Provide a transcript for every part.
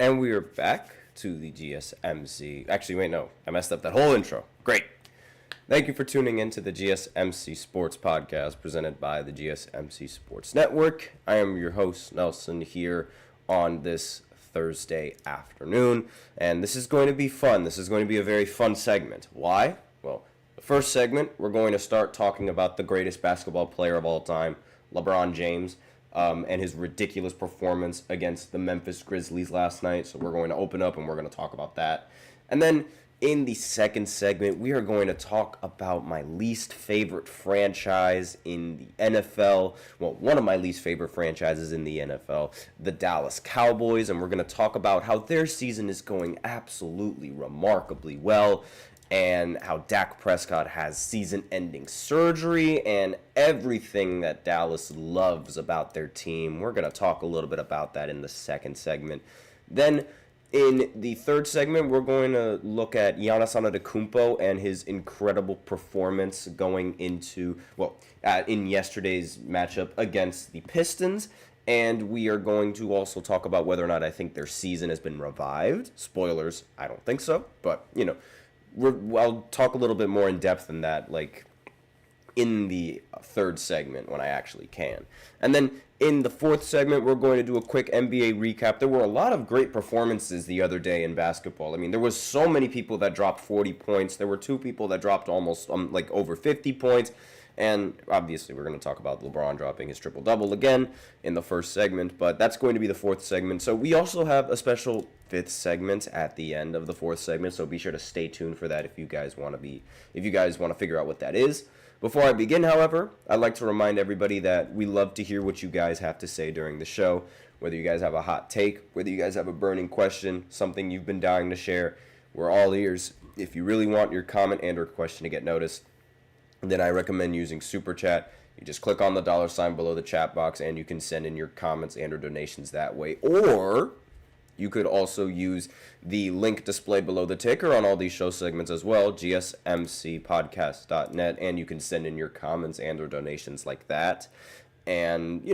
And we are back to the GSMC. Actually, wait, no. I messed up that whole intro. Great. Thank you for tuning in to the GSMC Sports Podcast presented by the GSMC Sports Network. I am your host, Nelson, here on this Thursday afternoon. And this is going to be fun. This is going to be a very fun segment. Why? Well, the first segment, we're going to start talking about the greatest basketball player of all time, LeBron James. And his ridiculous performance against the Memphis Grizzlies last night. So we're going to open up and we're going to talk about that. And then in the second segment, we are going to talk about my least favorite franchise in the NFL. Well, one of my least favorite franchises in the NFL, the Dallas Cowboys. And we're going to talk about how their season is going absolutely remarkably well, and how Dak Prescott has season-ending surgery and everything that Dallas loves about their team. We're going to talk a little bit about that in the second segment. Then in the third segment, we're going to look at Giannis Antetokounmpo and his incredible performance going into, in yesterday's matchup against the Pistons. And we are going to also talk about whether or not I think their season has been revived. Spoilers, I don't think so, but, I'll talk a little bit more in depth than that, in the third segment when I actually can. And then in the fourth segment, we're going to do a quick NBA recap. There were a lot of great performances the other day in basketball. I mean, there was so many people that dropped 40 points. There were two people that dropped almost over 50 points. And obviously, we're going to talk about LeBron dropping his triple-double again in the first segment, but that's going to be the fourth segment. So we also have a special fifth segment at the end of the fourth segment, so be sure to stay tuned for that if you guys want to figure out what that is. Before I begin, however, I'd like to remind everybody that we love to hear what you guys have to say during the show, whether you guys have a hot take, whether you guys have a burning question, something you've been dying to share. We're all ears. If you really want your comment and or question to get noticed, then I recommend using Super Chat. You just click on the $ below the chat box, and you can send in your comments and or donations that way. Or you could also use the link displayed below the ticker on all these show segments as well, gsmcpodcast.net, and you can send in your comments and or donations like that. And,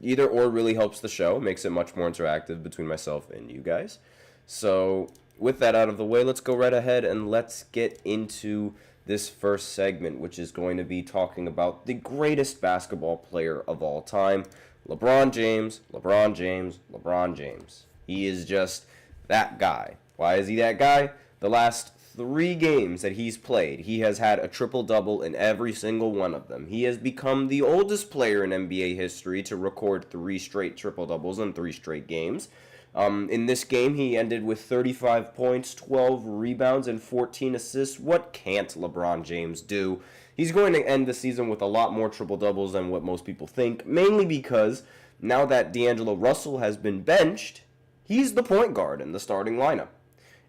either or really helps the show, makes it much more interactive between myself and you guys. So with that out of the way, let's go right ahead and let's get into this first segment, which is going to be talking about the greatest basketball player of all time, LeBron James, LeBron James, LeBron James. He is just that guy. Why is he that guy? The last 3 games that he's played, he has had a triple-double in every single one of them. He has become the oldest player in NBA history to record 3 straight triple-doubles in 3 straight games. In this game, he ended with 35 points, 12 rebounds, and 14 assists. What can't LeBron James do? He's going to end the season with a lot more triple-doubles than what most people think, mainly because now that D'Angelo Russell has been benched, he's the point guard in the starting lineup.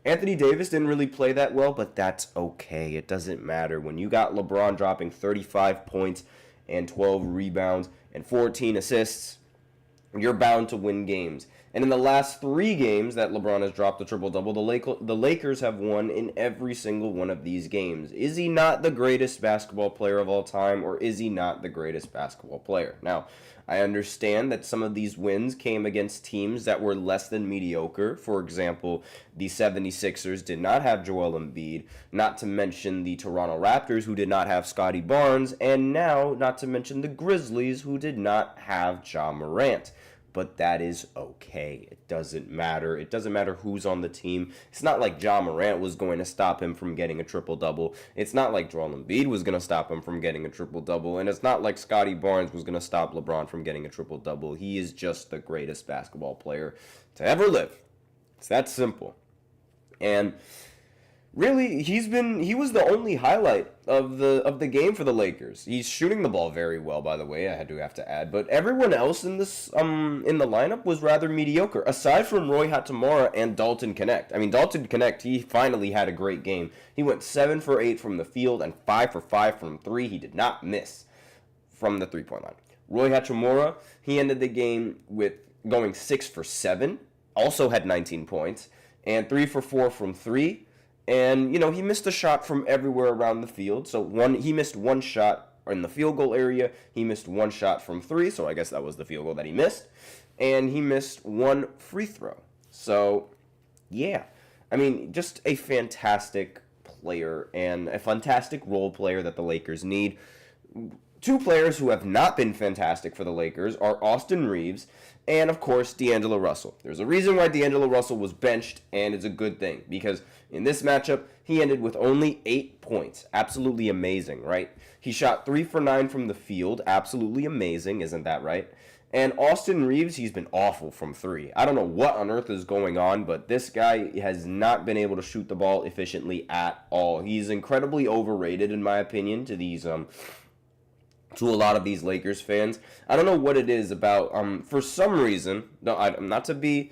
Anthony Davis didn't really play that well, but that's okay. It doesn't matter. When you got LeBron dropping 35 points and 12 rebounds and 14 assists, you're bound to win games. And in the last 3 games that LeBron has dropped the triple-double, the Lakers have won in every single one of these games. Is he not the greatest basketball player of all time, or is he not the greatest basketball player? Now, I understand that some of these wins came against teams that were less than mediocre. For example, the 76ers did not have Joel Embiid, not to mention the Toronto Raptors, who did not have Scottie Barnes, and now, not to mention the Grizzlies, who did not have Ja Morant. But that is okay. It doesn't matter. It doesn't matter who's on the team. It's not like Ja Morant was going to stop him from getting a triple-double. It's not like Joel Embiid was going to stop him from getting a triple-double. And it's not like Scottie Barnes was going to stop LeBron from getting a triple-double. He is just the greatest basketball player to ever live. It's that simple. And really, he was the only highlight of the game for the Lakers. He's shooting the ball very well, by the way, I have to add, but everyone else in this in the lineup was rather mediocre, aside from Roy Hachimura and Dalton Knecht. I mean, Dalton Knecht, he finally had a great game. He went 7 for 8 from the field and 5 for 5 from 3. He did not miss from the three-point line. Roy Hachimura, he ended the game with going 6 for 7, also had 19 points, and 3 for 4 from 3. And, he missed a shot from everywhere around the field. So he missed 1 shot in the field goal area. He missed 1 shot from 3, so I guess that was the field goal that he missed. And he missed 1 free throw. So, yeah. I mean, just a fantastic player and a fantastic role player that the Lakers need. Two players who have not been fantastic for the Lakers are Austin Reeves and, of course, D'Angelo Russell. There's a reason why D'Angelo Russell was benched, and it's a good thing, because in this matchup, he ended with only 8 points. Absolutely amazing, right? He shot 3 for 9 from the field. Absolutely amazing, isn't that right? And Austin Reeves, he's been awful from 3. I don't know what on earth is going on, but this guy has not been able to shoot the ball efficiently at all. He's incredibly overrated, in my opinion, to a lot of these Lakers fans. I don't know what it is about. For some reason, not to be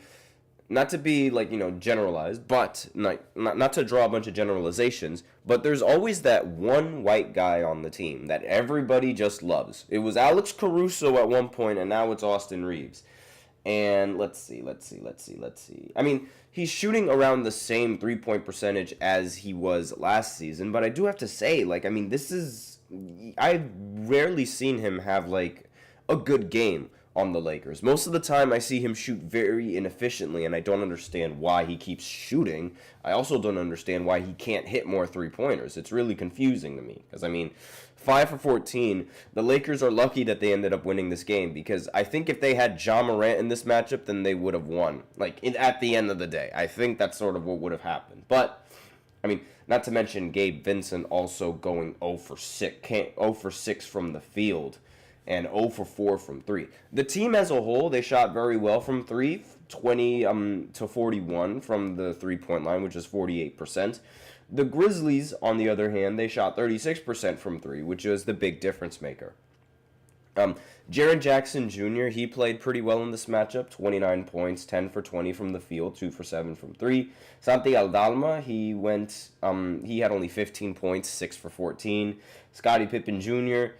like, generalized, but not to draw a bunch of generalizations, but there's always that one white guy on the team that everybody just loves. It was Alex Caruso at one point, and now it's Austin Reeves. And let's see. I mean, he's shooting around the same 3-point percentage as he was last season, but I do have to say, I've rarely seen him have, a good game on the Lakers. Most of the time, I see him shoot very inefficiently, and I don't understand why he keeps shooting. I also don't understand why he can't hit more three-pointers. It's really confusing to me, because, 5 for 14, the Lakers are lucky that they ended up winning this game, because I think if they had Ja Morant in this matchup, then they would have won, at the end of the day. I think that's sort of what would have happened. But not to mention Gabe Vincent also going 0 for 6 from the field and 0 for 4 from 3. The team as a whole, they shot very well from 3, 20 to 41 from the 3-point line, which is 48%. The Grizzlies, on the other hand, they shot 36% from 3, which is the big difference maker. Jaren Jackson Jr., he played pretty well in this matchup. 29 points, 10 for 20 from the field, 2 for 7 from 3. Santi Aldama, he had only 15 points, 6 for 14. Scottie Pippen Jr.,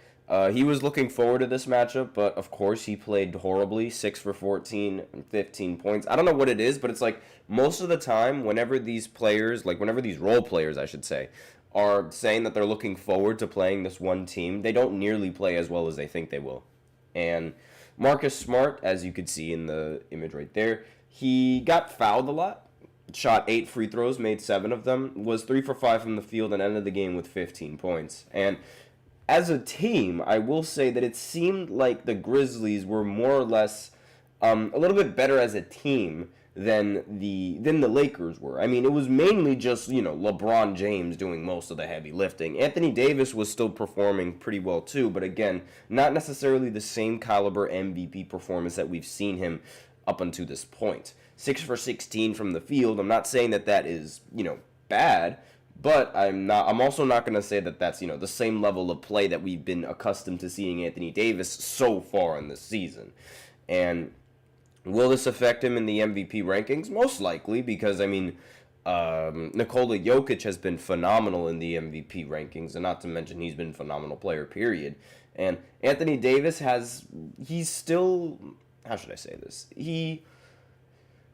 he was looking forward to this matchup, but of course he played horribly, 6 for 14 and 15 points. I don't know what it is, but it's most of the time, whenever these players, whenever these role players, I should say, are saying that they're looking forward to playing this one team, they don't nearly play as well as they think they will. And Marcus Smart, as you could see in the image right there, he got fouled a lot, shot 8 free throws, made 7 of them, was 3 for 5 from the field, and ended the game with 15 points. And as a team, I will say that it seemed like the Grizzlies were more or less a little bit better as a team than the Lakers were. It was mainly just, LeBron James doing most of the heavy lifting. Anthony Davis was still performing pretty well too, but again, not necessarily the same caliber MVP performance that we've seen him up until this point. 6 for 16 from the field. I'm not saying that is, bad, but I'm also not going to say that that's, the same level of play that we've been accustomed to seeing Anthony Davis so far in this season. And will this affect him in the MVP rankings? Most likely, because, Nikola Jokic has been phenomenal in the MVP rankings, and not to mention he's been a phenomenal player, period. And Anthony Davis he's still, how should I say this?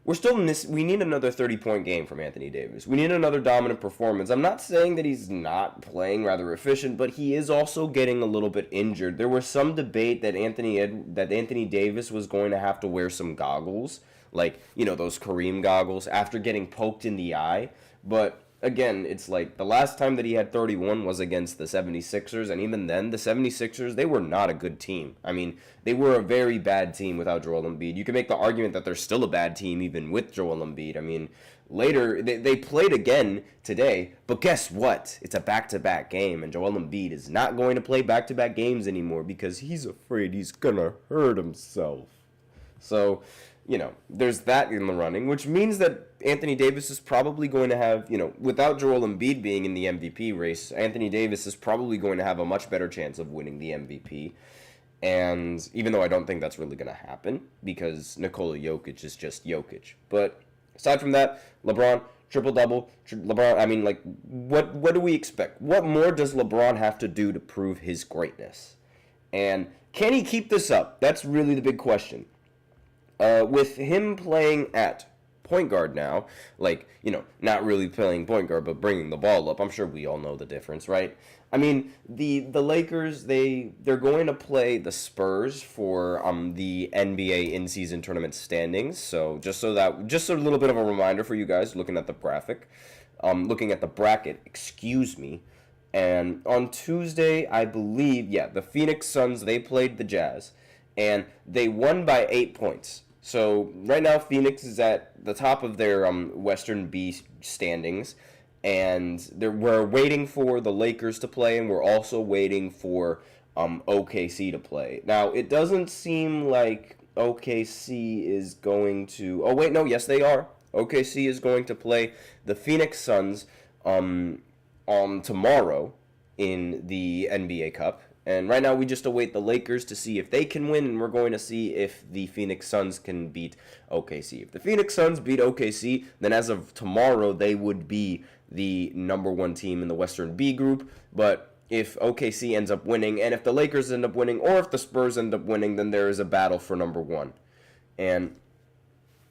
We need another 30-point game from Anthony Davis. We need another dominant performance. I'm not saying that he's not playing rather efficient, but he is also getting a little bit injured. There was some debate that Anthony Davis was going to have to wear some goggles, those Kareem goggles, after getting poked in the eye. But again, it's the last time that he had 31 was against the 76ers, and even then, the 76ers, they were not a good team. They were a very bad team without Joel Embiid. You can make the argument that they're still a bad team even with Joel Embiid. Later, they played again today, but guess what? It's a back-to-back game, and Joel Embiid is not going to play back-to-back games anymore because he's afraid he's gonna hurt himself. So, there's that in the running, which means that Anthony Davis is probably going to have, without Joel Embiid being in the MVP race, Anthony Davis is probably going to have a much better chance of winning the MVP. And even though I don't think that's really going to happen, because Nikola Jokic is just Jokic. But aside from that, LeBron, triple-double. LeBron, what do we expect? What more does LeBron have to do to prove his greatness? And can he keep this up? That's really the big question. With him playing at point guard now. Like, not really playing point guard, but bringing the ball up. I'm sure we all know the difference, right? I mean, the Lakers, they're going to play the Spurs for the NBA in-season tournament standings. So just a little bit of a reminder for you guys looking at the bracket, excuse me. And on Tuesday, I believe, the Phoenix Suns, they played the Jazz, and they won by 8 points. So right now, Phoenix is at the top of their Western B standings, and we're waiting for the Lakers to play, and we're also waiting for OKC to play. Now, it doesn't seem like OKC is going to... Oh, wait, no, yes, they are. OKC is going to play the Phoenix Suns tomorrow in the NBA Cup. And right now we just await the Lakers to see if they can win, and we're going to see if the Phoenix Suns can beat OKC. If the Phoenix Suns beat OKC, then as of tomorrow they would be the number one team in the Western B group. But if OKC ends up winning, and if the Lakers end up winning, or if the Spurs end up winning, then there is a battle for number one. And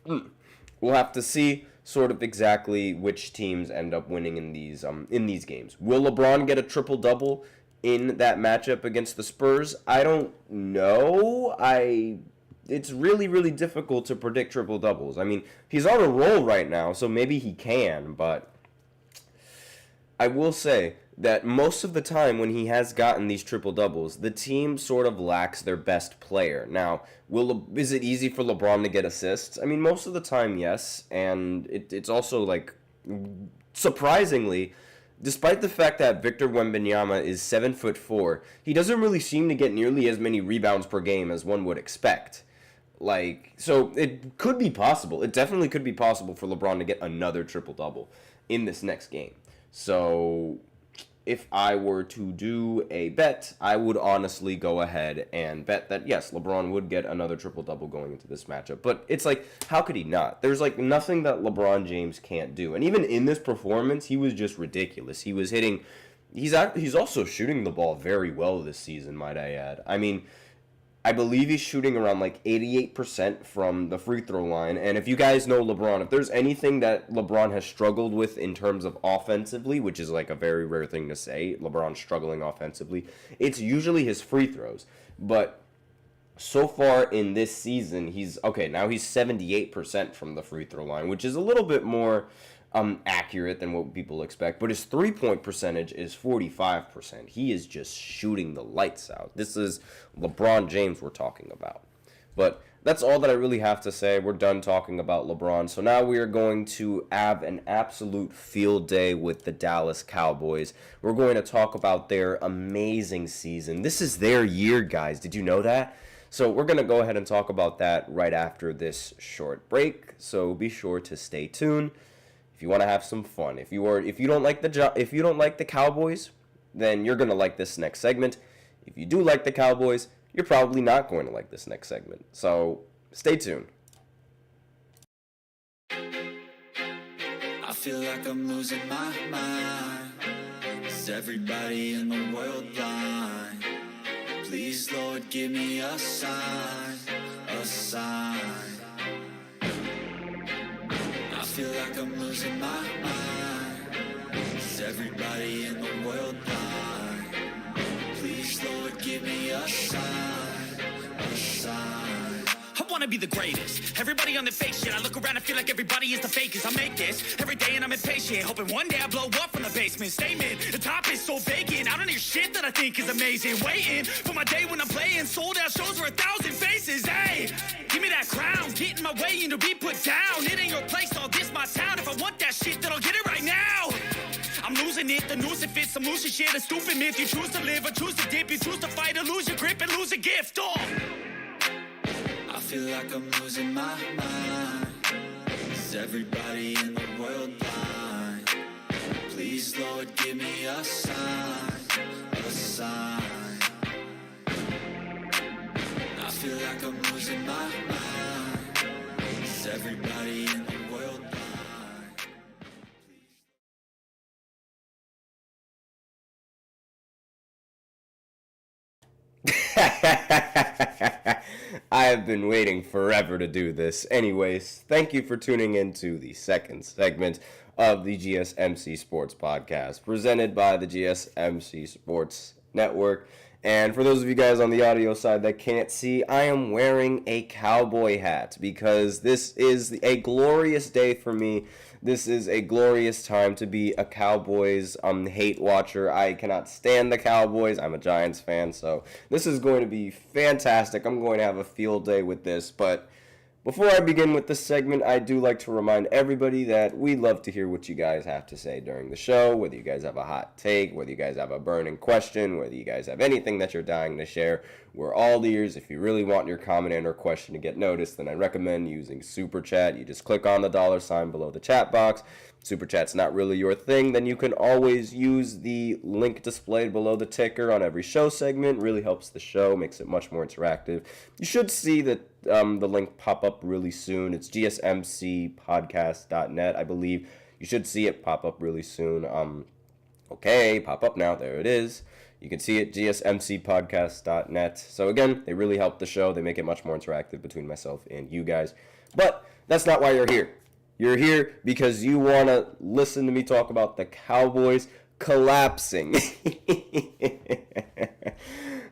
we'll have to see sort of exactly which teams end up winning in these games. Will LeBron get a triple-double in that matchup against the Spurs? I don't know. It's really, really difficult to predict triple-doubles. I mean, he's on a roll right now, so maybe he can, but I will say that most of the time when he has gotten these triple-doubles, the team sort of lacks their best player. Now, is it easy for LeBron to get assists? I mean, most of the time, yes, and it's also, like, surprisingly, despite the fact that Victor Wembanyama is 7'4", he doesn't really seem to get nearly as many rebounds per game as one would expect. Like, so it could be possible. It definitely could be possible for LeBron to get another triple-double in this next game. So if I were to do a bet, I would honestly go ahead and bet that, yes, LeBron would get another triple-double going into this matchup. But it's like, how could he not? There's, like, nothing that LeBron James can't do. And even in this performance, he was just ridiculous. He was hitting... He's also shooting the ball very well this season, might I add. I mean, I believe he's shooting around like 88% from the free throw line. And if you guys know LeBron, if there's anything that LeBron has struggled with in terms of offensively, which is like a very rare thing to say, LeBron struggling offensively, it's usually his free throws. But so far in this season, now he's 78% from the free throw line, which is a little bit more accurate than what people expect, but his three-point percentage is 45%. He is just shooting the lights out. This is LeBron James we're talking about. But that's all that I really have to say. We're done talking about LeBron. So now we are going to have an absolute field day with the Dallas Cowboys. We're going to talk about their amazing season. This is their year, guys. Did you know that? So we're going to go ahead and talk about that right after this short break. So be sure to stay tuned. If you want to have some fun, if you don't like the Cowboys, then you're gonna like this next segment. If you do like the Cowboys, you're probably not going to like this next segment. So stay tuned. I feel like I'm losing my mind. Is everybody in the world blind? Please, Lord, give me a sign, a sign. I feel like I'm losing my mind. Is everybody in the world blind? Please, Lord, give me a sign, a sign. I wanna be the greatest. Everybody on the fake shit. I look around and feel like everybody is the fakest. I make this every day and I'm impatient, hoping one day I blow up from the basement. Statement, the top is so vacant. I don't hear shit that I think is amazing. Waiting for my day when I'm playing sold out shows for 1,000 faces. Hey, give me that crown, get in my way and to be put down. It ain't your place, all this my town. If I want that shit, then I'll get it right now. I'm losing it, the noose it fits. I'm losing shit, a stupid myth. You choose to live or choose to dip. You choose to fight or lose your grip and lose a gift. I feel like I'm losing my mind. Is everybody in the world blind? Please, Lord, give me a sign, a sign. I feel like I'm losing my mind. Is everybody in the world blind? I I've been waiting forever to do this. Anyways, thank you for tuning in to the second segment of the GSMC Sports Podcast, presented by the GSMC Sports Network. And for those of you guys on the audio side that can't see, I am wearing a cowboy hat because this is a glorious day for me. This is a glorious time to be a Cowboys hate watcher. I cannot stand the Cowboys. I'm a Giants fan, so this is going to be fantastic. I'm going to have a field day with this, but before I begin with this segment, I do like to remind everybody that we love to hear what you guys have to say during the show, whether you guys have a hot take, whether you guys have a burning question, whether you guys have anything that you're dying to share. We're all ears. If you really want your comment and or question to get noticed, then I recommend using Super Chat. You just click on the $ below the chat box. Super Chat's not really your thing, then you can always use the link displayed below the ticker on every show segment. Really helps the show, makes it much more interactive. You should see that the link pop up really soon. It's GSMCpodcast.net, I believe. You should see it pop up really soon. Okay, pop up now. There it is. You can see it, GSMCpodcast.net. So again, they really help the show. They make it much more interactive between myself and you guys. But that's not why you're here. You're here because you want to listen to me talk about the Cowboys collapsing.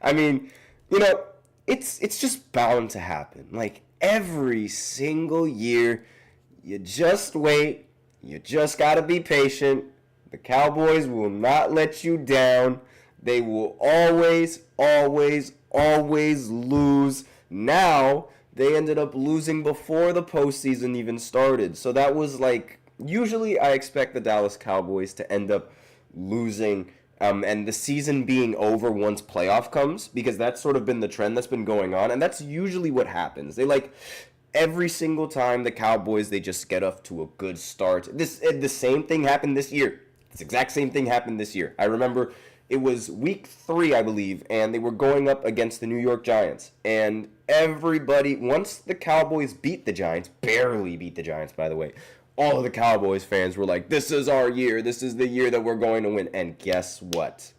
I mean, you know, it's just bound to happen. Like, every single year, you just wait. You just got to be patient. The Cowboys will not let you down. They will always, always, always lose. Now, they ended up losing before the postseason even started. So that was like, usually I expect the Dallas Cowboys to end up losing and the season being over once playoff comes, because that's sort of been the trend that's been going on, and that's usually what happens. They every single time the Cowboys, they just get off to a good start. The same thing happened this year. This exact same thing happened this year. I remember it was week 3, I believe, and they were going up against the New York Giants. And everybody, once the Cowboys beat the Giants, barely beat the Giants, by the way, all of the Cowboys fans were like, this is our year. This is the year that we're going to win. And guess what?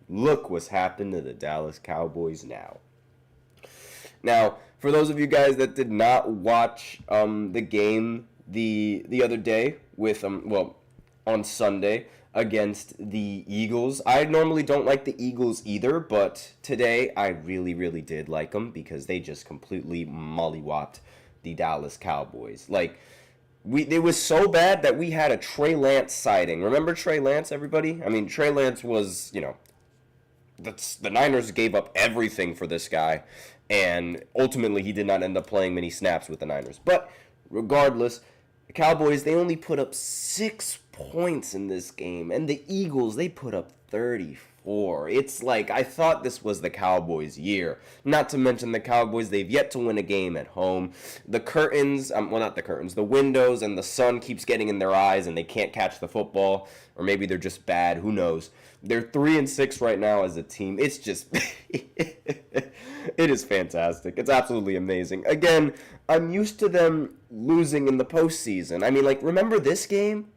Look what's happened to the Dallas Cowboys now. Now, for those of you guys that did not watch the game the other day with, on Sunday, against the Eagles. I normally don't like the Eagles either, but today I really, really did like them because they just completely mollywopped the Dallas Cowboys. Like, it was so bad that we had a Trey Lance sighting. Remember Trey Lance, everybody? I mean, Trey Lance was, the Niners gave up everything for this guy, and ultimately he did not end up playing many snaps with the Niners. But regardless, the Cowboys, they only put up 6 points in this game, and the Eagles, they put up 34. It's like, I thought this was the Cowboys' year. Not to mention the Cowboys, they've yet to win a game at home. The curtains, not the curtains, the windows and the sun keeps getting in their eyes and they can't catch the football, or maybe they're just bad, who knows. They're 3-6 right now as a team. It's just, it is fantastic. It's absolutely amazing. Again, I'm used to them losing in the postseason. I mean, remember this game?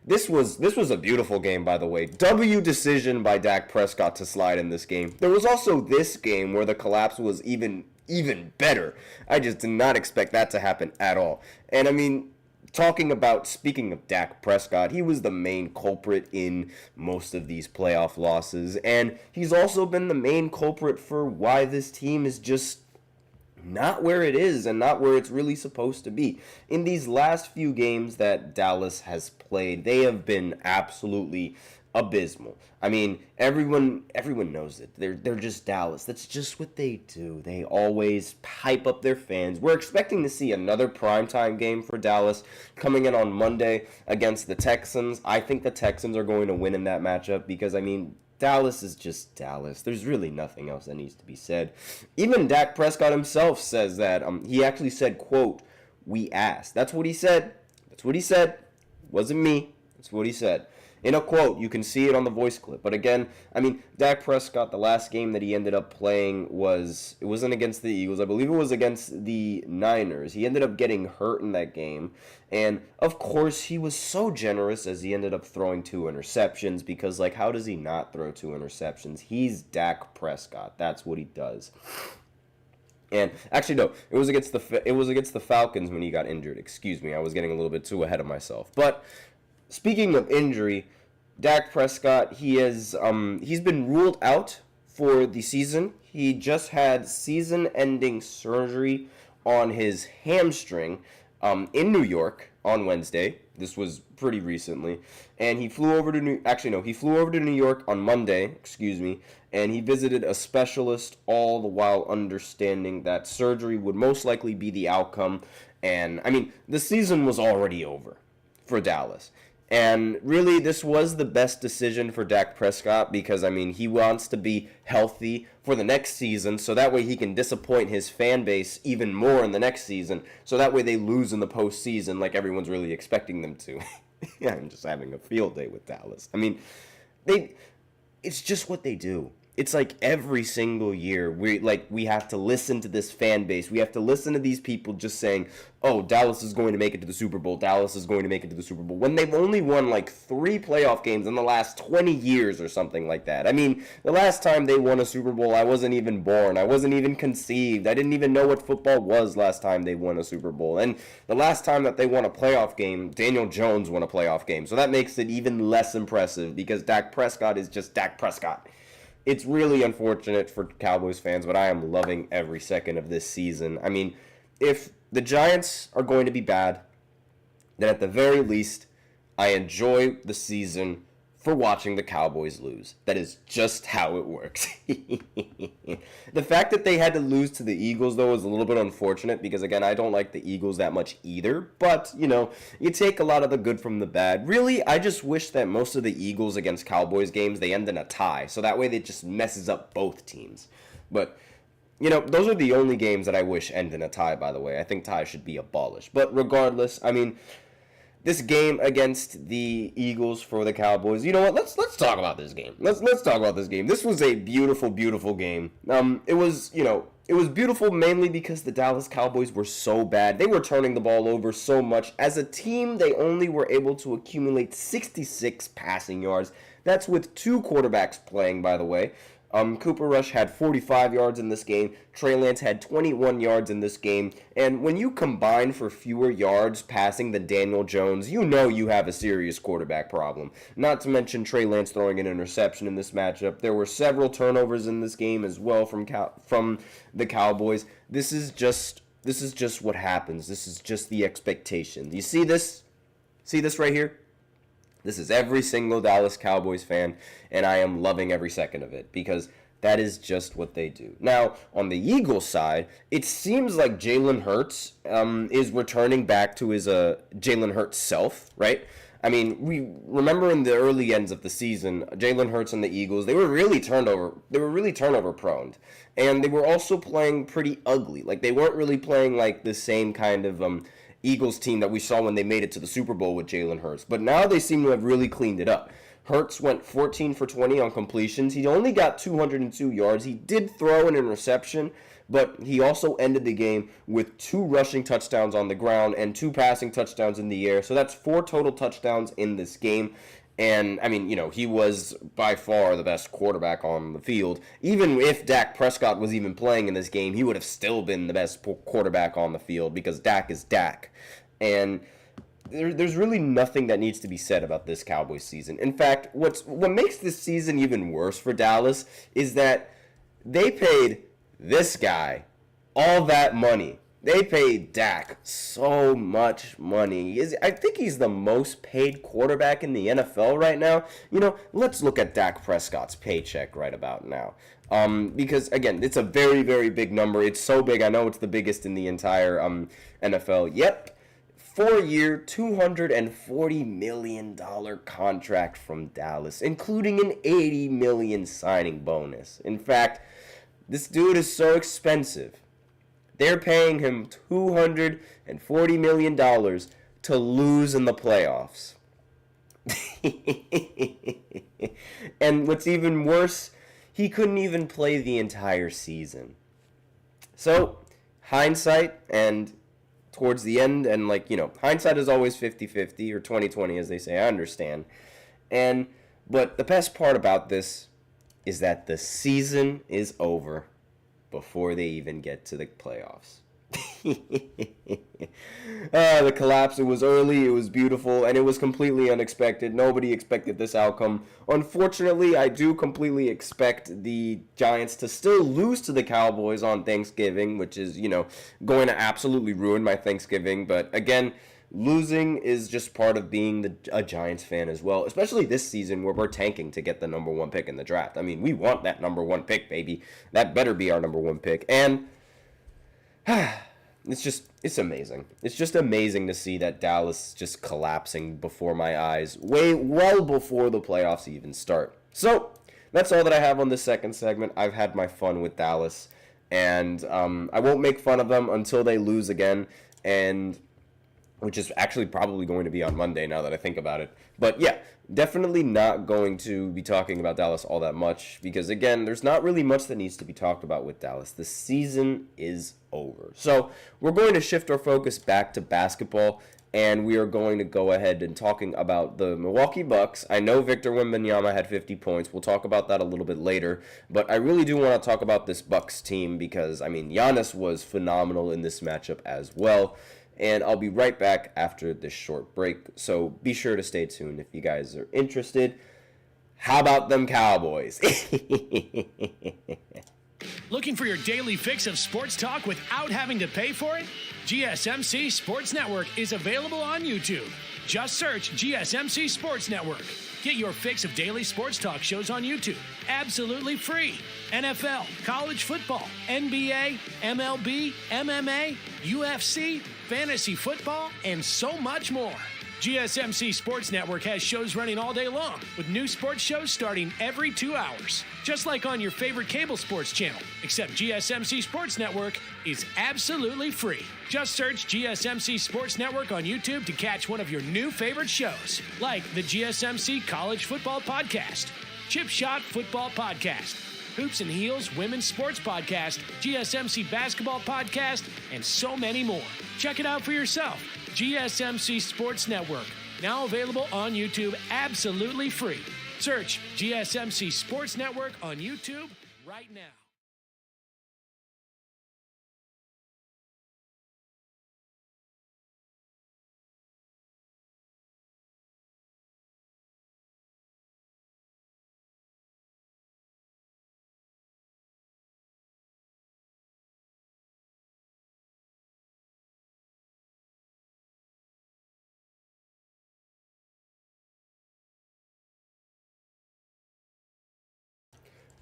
This was a beautiful game, by the way. Decision by Dak Prescott to slide in this game. There was also this game where the collapse was even better. I just did not expect that to happen at all. And I mean, speaking of Dak Prescott, he was the main culprit in most of these playoff losses. And he's also been the main culprit for why this team is just not where it is and not where it's really supposed to be. In these last few games that Dallas has played, they have been absolutely abysmal. I mean, everyone knows it. They're just Dallas. That's just what they do. They always hype up their fans. We're expecting to see another primetime game for Dallas coming in on Monday against the Texans. I think the Texans are going to win in that matchup because, I mean, Dallas is just Dallas. There's really nothing else that needs to be said. Even Dak Prescott himself says that. He actually said, quote, "We asked." That's what he said. That's what he said. It wasn't me. That's what he said. In a quote, you can see it on the voice clip. But again, I mean, Dak Prescott, the last game that he ended up playing it wasn't against the Eagles. I believe it was against the Niners. He ended up getting hurt in that game. And, of course, he was so generous as he ended up throwing 2 interceptions because, how does he not throw 2 interceptions? He's Dak Prescott. That's what he does. And actually, no, it was against the Falcons when he got injured. Excuse me, I was getting a little bit too ahead of myself. But speaking of injury, Dak Prescott, he's been ruled out for the season. He just had season-ending surgery on his hamstring in New York on Wednesday. This was pretty recently. And he flew over to New York on Monday, and he visited a specialist, all the while understanding that surgery would most likely be the outcome. And, I mean, the season was already over for Dallas. And really, this was the best decision for Dak Prescott because, I mean, he wants to be healthy for the next season so that way he can disappoint his fan base even more in the next season so that way they lose in the postseason like everyone's really expecting them to. Yeah, I'm just having a field day with Dallas. I mean, it's just what they do. It's like every single year we have to listen to this fan base. We have to listen to these people just saying, "Oh, Dallas is going to make it to the Super Bowl. Dallas is going to make it to the Super Bowl." When they've only won like 3 playoff games in the last 20 years or something like that. I mean, the last time they won a Super Bowl, I wasn't even born. I wasn't even conceived. I didn't even know what football was last time they won a Super Bowl. And the last time that they won a playoff game, Daniel Jones won a playoff game. So that makes it even less impressive because Dak Prescott is just Dak Prescott. It's really unfortunate for Cowboys fans, but I am loving every second of this season. I mean, if the Giants are going to be bad, then at the very least, I enjoy the season for watching the Cowboys lose. That is just how it works. The fact that they had to lose to the Eagles, though, is a little bit unfortunate because, again, I don't like the Eagles that much either. But, you know, you take a lot of the good from the bad. Really, I just wish that most of the Eagles against Cowboys games, they end in a tie. So that way it just messes up both teams. But, you know, those are the only games that I wish end in a tie, by the way. I think ties should be abolished. But regardless, I mean, this game against the Eagles for the Cowboys. You know what? Let's talk about this game. Let's talk about this game. This was a beautiful, beautiful game. It was beautiful mainly because the Dallas Cowboys were so bad. They were turning the ball over so much. As a team, they only were able to accumulate 66 passing yards. That's with 2 quarterbacks playing, by the way. Cooper Rush had 45 yards in this game. Trey Lance had 21 yards in this game. And when you combine for fewer yards passing than Daniel Jones, you know you have a serious quarterback problem. Not to mention Trey Lance throwing an interception in this matchup. There were several turnovers in this game as well from the Cowboys. This is just what happens. This is just the expectation. You see this? See this right here? This is every single Dallas Cowboys fan, and I am loving every second of it because that is just what they do. Now, on the Eagles side, it seems like Jalen Hurts is returning back to his Jalen Hurts self, right? I mean, we remember in the early ends of the season, Jalen Hurts and the Eagles, they were really turnover prone. And they were also playing pretty ugly. Like, they weren't really playing like the same kind of Eagles team that we saw when they made it to the Super Bowl with Jalen Hurts. But now they seem to have really cleaned it up. Hurts went 14 for 20 on completions. He only got 202 yards. He did throw an interception, but he also ended the game with 2 rushing touchdowns on the ground and 2 passing touchdowns in the air. So that's 4 total touchdowns in this game. And, I mean, you know, he was by far the best quarterback on the field. Even if Dak Prescott was even playing in this game, he would have still been the best quarterback on the field because Dak is Dak. And there's really nothing that needs to be said about this Cowboys season. In fact, what makes this season even worse for Dallas is that they paid this guy all that money. They paid Dak so much money. I think he's the most paid quarterback in the NFL right now. You know, let's look at Dak Prescott's paycheck right about now. Because, again, it's a very, very big number. It's so big. I know it's the biggest in the entire NFL. Yep. 4-year, $240 million contract from Dallas, including an $80 million signing bonus. In fact, this dude is so expensive. They're paying him $240 million to lose in the playoffs. And what's even worse, he couldn't even play the entire season. So, hindsight, and towards the end, and like, you know, hindsight is always 50-50, or 20-20 as they say, I understand. But the best part about this is that the season is over. before they even get to the playoffs. The collapse, it was early, it was beautiful, and it was completely unexpected. Nobody expected this outcome. Unfortunately, I do completely expect the Giants to still lose to the Cowboys on Thanksgiving, which is, going to absolutely ruin my Thanksgiving. But again, losing is just part of being a Giants fan as well, especially this season where we're tanking to get the number 1 pick in the draft. I mean, we want that number 1 pick, baby. That better be our number 1 pick. And it's amazing. It's just amazing to see that Dallas just collapsing before my eyes, well before the playoffs even start. So, that's all that I have on this second segment. I've had my fun with Dallas, and I won't make fun of them until they lose again, and which is actually probably going to be on Monday now that I think about it. But yeah, definitely not going to be talking about Dallas all that much because, again, there's not really much that needs to be talked about with Dallas. The season is over. So we're going to shift our focus back to basketball, and we are going to go ahead and talking about the Milwaukee Bucks. I know Victor Wembanyama had 50 points. We'll talk about that a little bit later, but I really do want to talk about this Bucks team because, Giannis was phenomenal in this matchup as well. And I'll be right back after this short break, so be sure to stay tuned if you guys are interested. How about them Cowboys? Looking for your daily fix of sports talk without having to pay for it? GSMC Sports Network is available on YouTube. Just search GSMC Sports Network. Get your fix of daily sports talk shows on YouTube, absolutely free. NFL, college football, NBA, MLB, MMA, UFC, fantasy football, and so much more. GSMC Sports Network has shows running all day long, with new sports shows starting every 2 hours. Just like on your favorite cable sports channel, except GSMC Sports Network is absolutely free. Just search GSMC Sports Network on YouTube to catch one of your new favorite shows, like the GSMC College Football Podcast, Chip Shot Football Podcast, Hoops and Heels Women's Sports Podcast, GSMC Basketball Podcast, and so many more. Check it out for yourself. GSMC Sports Network, now available on YouTube absolutely free. Search GSMC Sports Network on YouTube right now.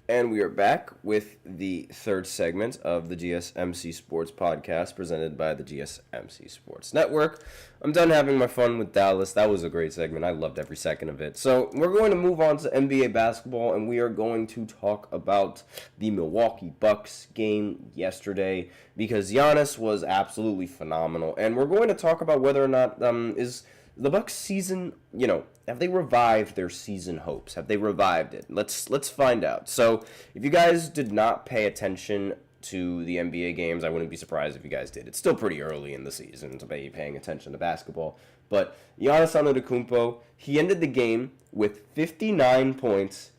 And we are back with the third segment of the GSMC Sports Podcast presented by the GSMC Sports Network. I'm done having my fun with Dallas. That was a great segment. I loved every second of it. So we're going to move on to NBA basketball, and we are going to talk about the Milwaukee Bucks game yesterday because Giannis was absolutely phenomenal. And we're going to talk about whether or not is the Bucks season, have they revived their season hopes? Have they revived it? Let's find out. So, if you guys did not pay attention to the NBA games, I wouldn't be surprised if you guys did. It's still pretty early in the season to be paying attention to basketball. But Giannis Antetokounmpo, he ended the game with 59 points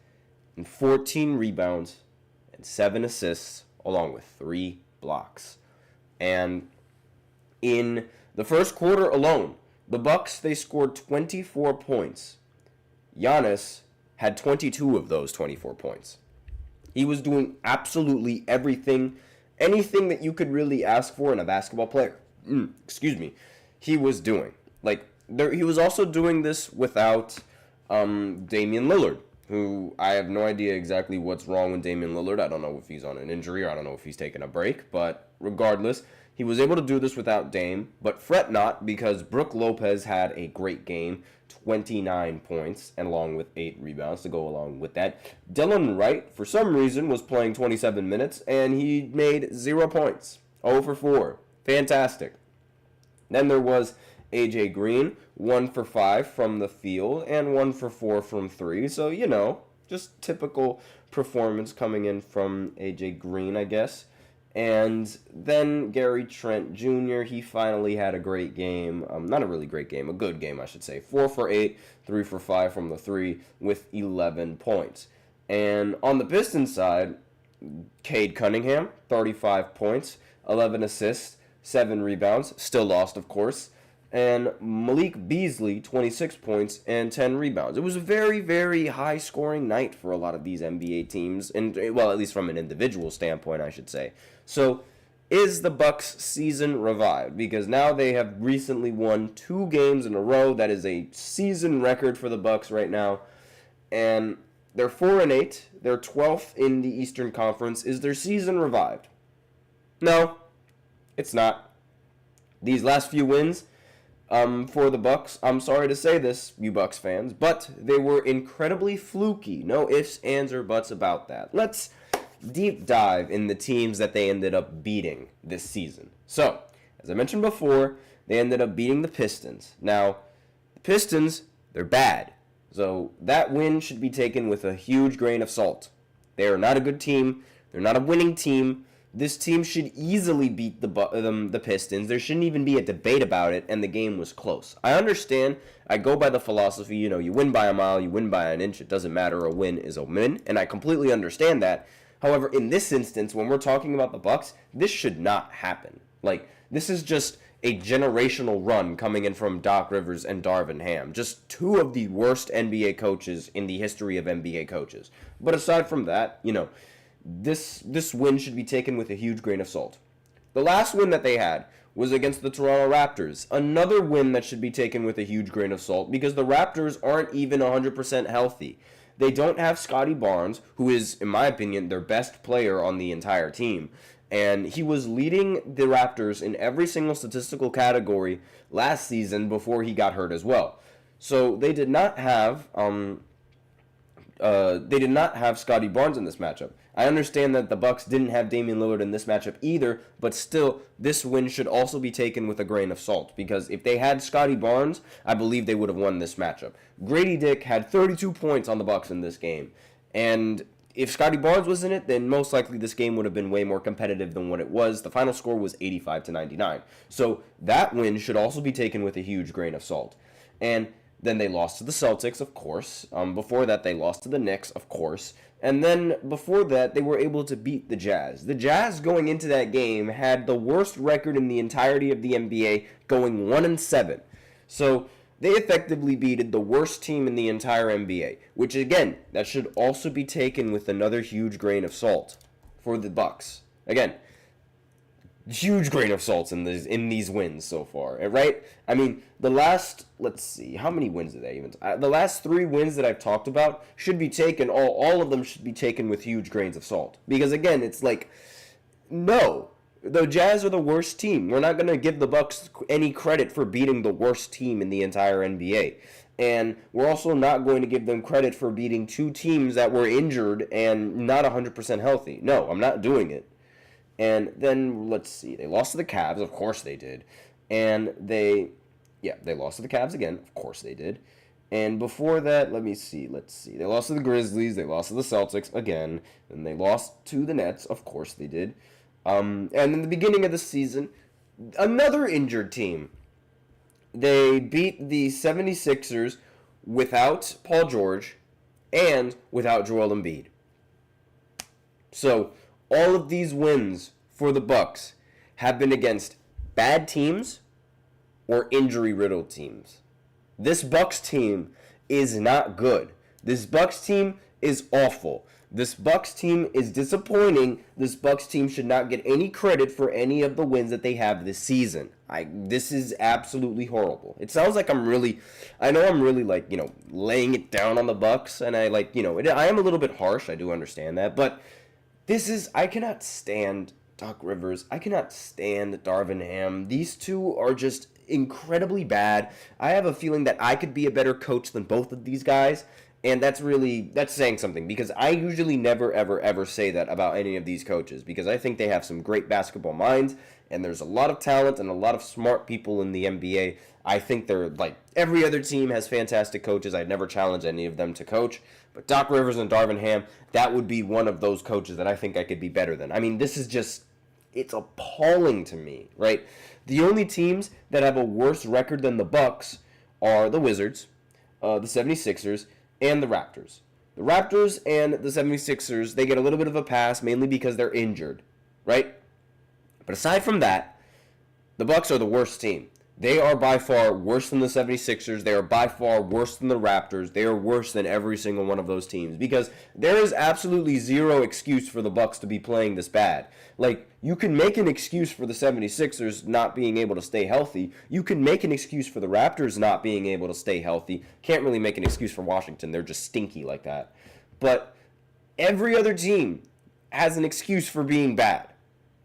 and 14 rebounds and 7 assists, along with 3 blocks. And in the first quarter alone, the Bucks, they scored 24 points. Giannis had 22 of those 24 points. He was doing absolutely everything, anything that you could really ask for in a basketball player. He was doing. He was also doing this without Damian Lillard, who I have no idea exactly what's wrong with Damian Lillard. I don't know if he's on an injury or I don't know if he's taking a break, but regardless, he was able to do this without Dame, but fret not because Brook Lopez had a great game, 29 points, and along with 8 rebounds to go along with that. Dylan Wright, for some reason, was playing 27 minutes, and he made 0 points, 0 for 4. Fantastic. Then there was A.J. Green, 1 for 5 from the field, and 1 for 4 from 3. So, just typical performance coming in from A.J. Green, I guess. And then Gary Trent Jr., he finally had a great game. Not a really great game, a good game, I should say. 4 for 8, 3 for 5 from the 3 with 11 points. And on the Pistons side, Cade Cunningham, 35 points, 11 assists, 7 rebounds, still lost, of course. And Malik Beasley, 26 points and 10 rebounds. It was a very, very high-scoring night for a lot of these NBA teams, and well, at least from an individual standpoint, I should say. So, is the Bucks season revived? Because now they have recently won 2 games in a row. That is a season record for the Bucks right now. And they're 4-8. They're 12th in the Eastern Conference. Is their season revived? No, it's not. These last few wins for the Bucks, I'm sorry to say this, you Bucks fans, but they were incredibly fluky. No ifs, ands, or buts about that. Let's deep dive in the teams that they ended up beating this season. So, as I mentioned before, they ended up beating the Pistons. Now, the Pistons, they're bad. So, that win should be taken with a huge grain of salt. They are not a good team. They're not a winning team. This team should easily beat the Pistons. There shouldn't even be a debate about it, and the game was close. I understand. I go by the philosophy, you win by a mile, you win by an inch. It doesn't matter. A win is a win, and I completely understand that. However, in this instance, when we're talking about the Bucks, this should not happen. This is just a generational run coming in from Doc Rivers and Darvin Ham. Just 2 of the worst NBA coaches in the history of NBA coaches. But aside from that, this win should be taken with a huge grain of salt. The last win that they had was against the Toronto Raptors. Another win that should be taken with a huge grain of salt because the Raptors aren't even 100% healthy. They don't have Scotty Barnes, who is, in my opinion, their best player on the entire team. And he was leading the Raptors in every single statistical category last season before he got hurt as well. So they did not have Scotty Barnes in this matchup. I understand that the Bucks didn't have Damian Lillard in this matchup either, but still, this win should also be taken with a grain of salt, because if they had Scotty Barnes, I believe they would have won this matchup. Grady Dick had 32 points on the Bucks in this game, and if Scotty Barnes was in it, then most likely this game would have been way more competitive than what it was. The final score was 85-99. So that win should also be taken with a huge grain of salt. And then they lost to the Celtics, of course. Before that, they lost to the Knicks, of course. And then before that, they were able to beat the Jazz. The Jazz, going into that game, had the worst record in the entirety of the NBA, going 1-7. So they effectively beated the worst team in the entire NBA, which, again, that should also be taken with another huge grain of salt for the Bucks. Again, huge grain of salt in these wins so far, right? I mean, the last, let's see, how many wins did they even? The last 3 wins that I've talked about should be taken, all of them should be taken with huge grains of salt. Because, again, it's like, no, the Jazz are the worst team. We're not going to give the Bucks any credit for beating the worst team in the entire NBA. And we're also not going to give them credit for beating 2 teams that were injured and not 100% healthy. No, I'm not doing it. And then, let's see, they lost to the Cavs, of course they did. And they lost to the Cavs again, of course they did. And before that, let's see, they lost to the Grizzlies, they lost to the Celtics again, and they lost to the Nets, of course they did. And in the beginning of the season, another injured team. They beat the 76ers without Paul George and without Joel Embiid. So, all of these wins for the Bucks have been against bad teams or injury-riddled teams. This Bucks team is not good. This Bucks team is awful. This Bucks team is disappointing. This Bucks team should not get any credit for any of the wins that they have this season. This is absolutely horrible. It sounds like I'm really laying it down on the Bucks, and I am a little bit harsh. I do understand that, but I cannot stand Doc Rivers. I cannot stand Darvin Ham. These 2 are just incredibly bad. I have a feeling that I could be a better coach than both of these guys, and that's saying something, because I usually never, ever, ever say that about any of these coaches, because I think they have some great basketball minds, and there's a lot of talent and a lot of smart people in the NBA. I think they're like every other team has fantastic coaches. I'd never challenge any of them to coach. But Doc Rivers and Darvin Ham, that would be one of those coaches that I think I could be better than. I mean, this is just, it's appalling to me, right? The only teams that have a worse record than the Bucks are the Wizards, the 76ers, and the Raptors. The Raptors and the 76ers, they get a little bit of a pass, mainly because they're injured, right? But aside from that, the Bucks are the worst team. They are by far worse than the 76ers. They are by far worse than the Raptors. They are worse than every single one of those teams because there is absolutely zero excuse for the Bucks to be playing this bad. Like, you can make an excuse for the 76ers not being able to stay healthy. You can make an excuse for the Raptors not being able to stay healthy. Can't really make an excuse for Washington. They're just stinky like that. But every other team has an excuse for being bad.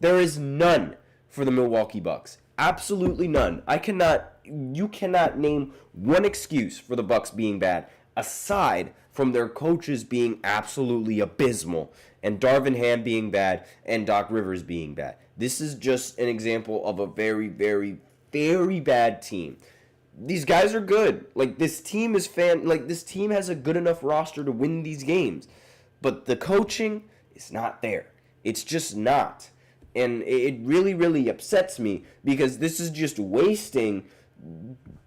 There is none for the Milwaukee Bucks. Absolutely none. You cannot name one excuse for the Bucks being bad aside from their coaches being absolutely abysmal and Darvin Ham being bad and Doc Rivers being bad. This is just an example of a very, very, very bad team. These guys are good. Like, this team has a good enough roster to win these games. But the coaching is not there. It's just not. And it really, really upsets me because this is just wasting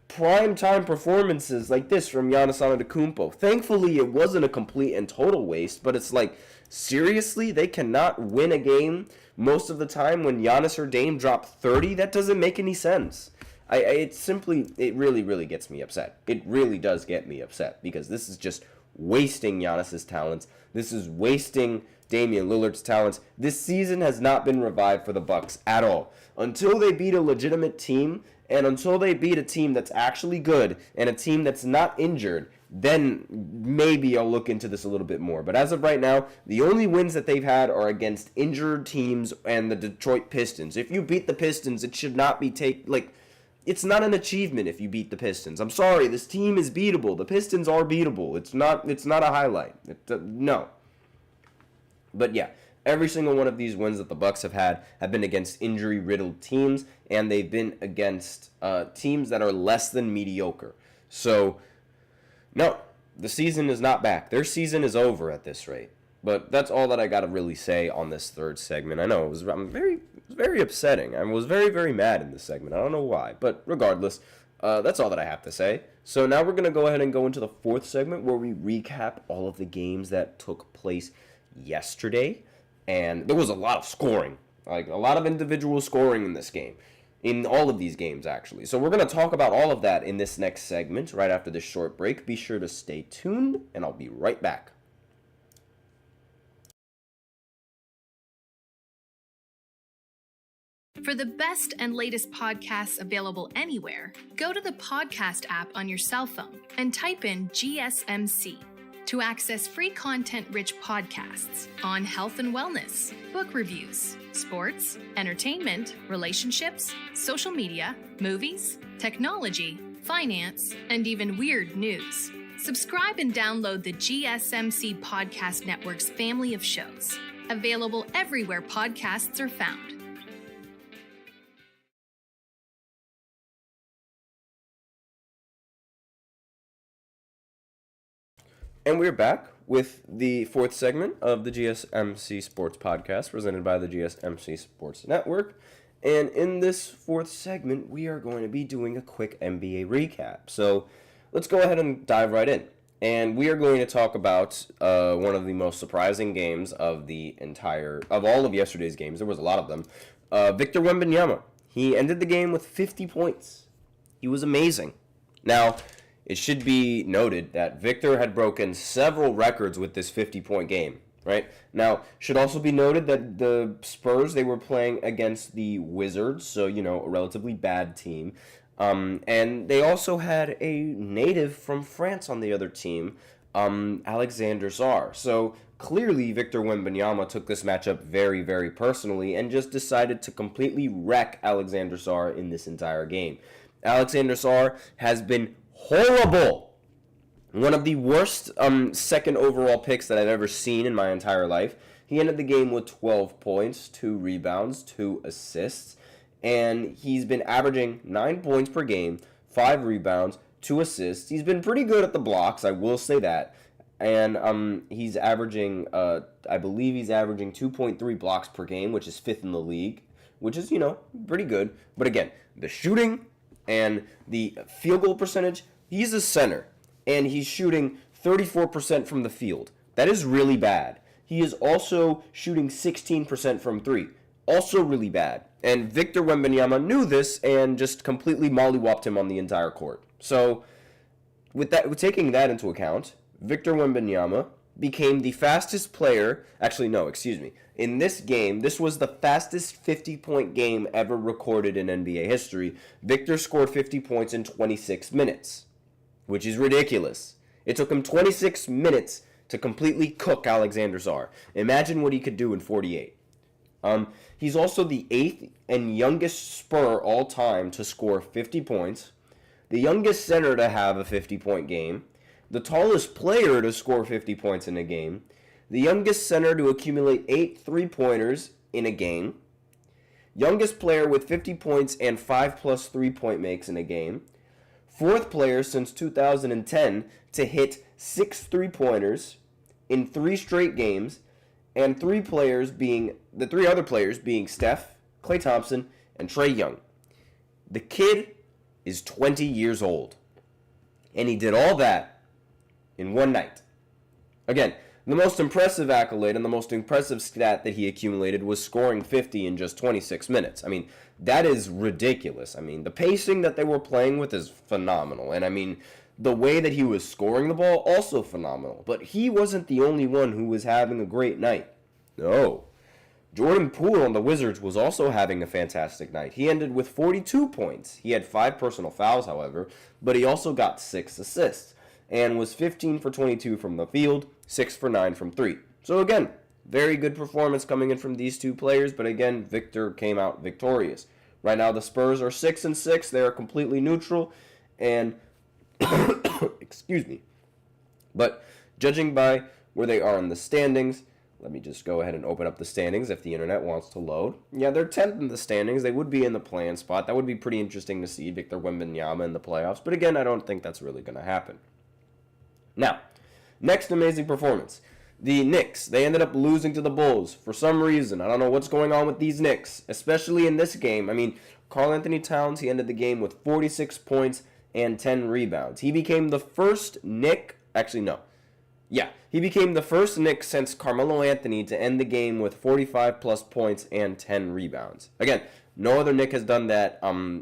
prime-time performances like this from Giannis Antetokounmpo. Thankfully, it wasn't a complete and total waste, but it's like, seriously? They cannot win a game most of the time when Giannis or Dame drop 30? That doesn't make any sense. It really, really gets me upset. It really does get me upset because this is just wasting Giannis's talents. This is wasting Damian Lillard's talents. This season has not been revived for the Bucks at all. Until they beat a legitimate team, and until they beat a team that's actually good, and a team that's not injured, then maybe I'll look into this a little bit more. But as of right now, the only wins that they've had are against injured teams and the Detroit Pistons. If you beat the Pistons, it should not be it's not an achievement if you beat the Pistons. I'm sorry, this team is beatable. The Pistons are beatable. It's not a highlight. No. But yeah, every single one of these wins that the Bucks have had have been against injury-riddled teams, and they've been against teams that are less than mediocre. So, no, the season is not back. Their season is over at this rate. But that's all that I got to really say on this third segment. I know it was very upsetting. I was very, very mad in this segment. I don't know why. But regardless, that's all that I have to say. So now we're going to go ahead and go into the fourth segment where we recap all of the games that took place yesterday. And there was a lot of scoring. Like, a lot of individual scoring in this game. In all of these games, actually. So we're going to talk about all of that in this next segment right after this short break. Be sure to stay tuned, and I'll be right back. For the best and latest podcasts available anywhere, go to the podcast app on your cell phone and type in GSMC to access free content-rich podcasts on health and wellness, book reviews, sports, entertainment, relationships, social media, movies, technology, finance, and even weird news. Subscribe and download the GSMC Podcast Network's family of shows, available everywhere podcasts are found. And we're back with the fourth segment of the GSMC Sports Podcast presented by the GSMC Sports Network. And in this fourth segment, we are going to be doing a quick NBA recap. So let's go ahead and dive right in. And we are going to talk about one of the most surprising games of all of yesterday's games. There was a lot of them. Victor Wembanyama. He ended the game with 50 points. He was amazing. Now, it should be noted that Victor had broken several records with this 50-point game, right? Now, should also be noted that the Spurs, they were playing against the Wizards, so, a relatively bad team. And they also had a native from France on the other team, Alexander Sarr. So, clearly, Victor Wembanyama took this matchup very, very personally and just decided to completely wreck Alexander Sarr in this entire game. Alexander Sarr has been horrible. One of the worst second overall picks that I've ever seen in my entire life. He ended the game with 12 points, 2 rebounds, 2 assists, and he's been averaging 9 points per game, 5 rebounds, 2 assists. He's been pretty good at the blocks, I will say that. And he's averaging, I believe he's averaging 2.3 blocks per game, which is 5th in the league, which is, pretty good. But again, the shooting and the field goal percentage, he's a center, and he's shooting 34% from the field. That is really bad. He is also shooting 16% from 3. Also really bad. And Victor Wembanyama knew this and just completely mollywopped him on the entire court. So, with taking that into account, Victor Wembanyama became the fastest player. Actually, no, excuse me. In this game, this was the fastest 50-point game ever recorded in NBA history. Victor scored 50 points in 26 minutes, which is ridiculous. It took him 26 minutes to completely cook Alexander Czar. Imagine what he could do in 48. He's also the 8th and youngest Spur all time to score 50 points, the youngest center to have a 50-point game, the tallest player to score 50 points in a game, the youngest center to accumulate 8 three-pointers in a game, youngest player with 50 points and 5+ three-point makes in a game, 4th player since 2010 to hit 6 three-pointers in 3 straight games, and the 3 other players being Steph, Klay Thompson, and Trae Young. The kid is 20 years old, and he did all that in one night. Again, the most impressive accolade and the most impressive stat that he accumulated was scoring 50 in just 26 minutes. I mean, that is ridiculous. I mean, the pacing that they were playing with is phenomenal, and I mean, the way that he was scoring the ball, also phenomenal. But he wasn't the only one who was having a great night. No. Jordan Poole on the Wizards was also having a fantastic night. He ended with 42 points. He had 5 personal fouls, however, but he also got 6 assists and was 15 for 22 from the field, 6 for 9 from 3. So again, very good performance coming in from these two players, but again, Victor came out victorious. Right now, the Spurs are 6-6. They are completely neutral, and excuse me. But judging by where they are in the standings, let me just go ahead and open up the standings if the internet wants to load. Yeah, they're 10th in the standings. They would be in the play-in spot. That would be pretty interesting to see Victor Wembanyama in the playoffs. But again, I don't think that's really going to happen. Now, next amazing performance. The Knicks, they ended up losing to the Bulls for some reason. I don't know what's going on with these Knicks, especially in this game. I mean, Karl Anthony Towns, he ended the game with 46 points and 10 rebounds. He became the first Knick, he became the first Knick since Carmelo Anthony to end the game with 45+ points and 10 rebounds. Again, no other Knick has done that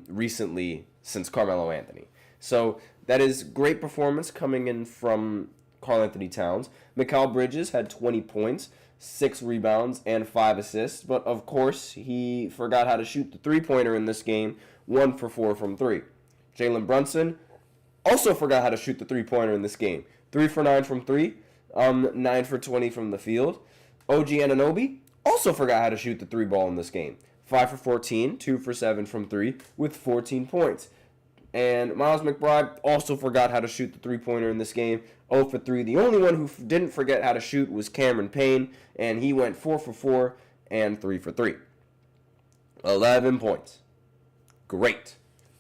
recently since Carmelo Anthony. So that is great performance coming in from Karl Anthony Towns. Mikal Bridges had 20 points, 6 rebounds, and 5 assists. But of course, he forgot how to shoot the three-pointer in this game, 1 for 4 from 3. Jalen Brunson also forgot how to shoot the three-pointer in this game, 3 for 9 from 3. 9 for 20 from the field. OG Anunoby also forgot how to shoot the 3-ball in this game. 5 for 14, 2 for 7 from 3 with 14 points. And Miles McBride also forgot how to shoot the 3-pointer in this game. 0 for 3. The only one who didn't forget how to shoot was Cameron Payne, and he went 4 for 4 and 3 for 3. 11 points. Great.